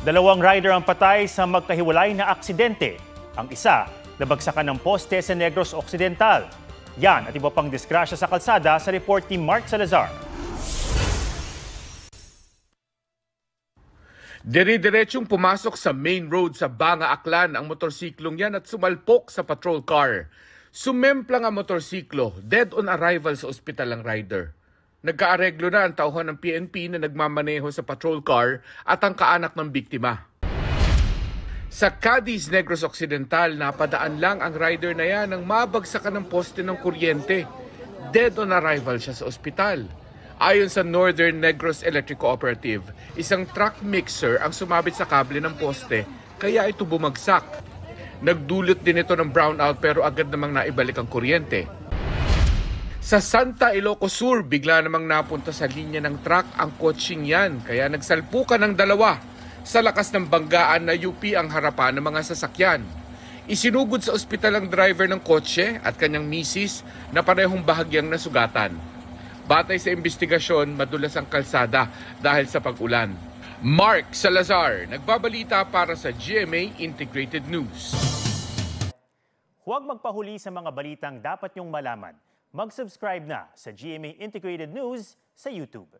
Dalawang rider ang patay sa magkahiwalay na aksidente. Ang isa, nabagsakan ng poste sa Negros Occidental. Yan at iba pang disgrasya sa kalsada sa report ni Mark Salazar. Dire-diretsong pumasok sa main road sa Banga, Aklan ang motorsiklong yan at sumalpok sa patrol car. Sumemplang ang motorsiklo, dead on arrival sa ospital ang rider. Nagkaareglo na ang tauhan ng PNP na nagmamaneho sa patrol car at ang kaanak ng biktima. Sa Cadiz, Negros Occidental, napadaan lang ang rider na yan nang mabagsakan ng poste ng kuryente. Dead on arrival siya sa ospital. Ayon sa Northern Negros Electric Cooperative, isang truck mixer ang sumabit sa kable ng poste kaya ito bumagsak. Nagdulot din ito ng brownout pero agad namang naibalik ang kuryente. Sa Santa Ilocos Sur, bigla namang napunta sa linya ng truck ang kotseng yan kaya nagsalpukan ng dalawa. Sa lakas ng banggaan na UP ang harapan ng mga sasakyan. Isinugod sa ospital ang driver ng kotse at kanyang misis na parehong bahagyang nasugatan. Batay sa investigasyon, madulas ang kalsada dahil sa pag-ulan. Mark Salazar, nagbabalita para sa GMA Integrated News. Huwag magpahuli sa mga balitang dapat niyong malaman. Mag-subscribe na sa GMA Integrated News sa YouTube.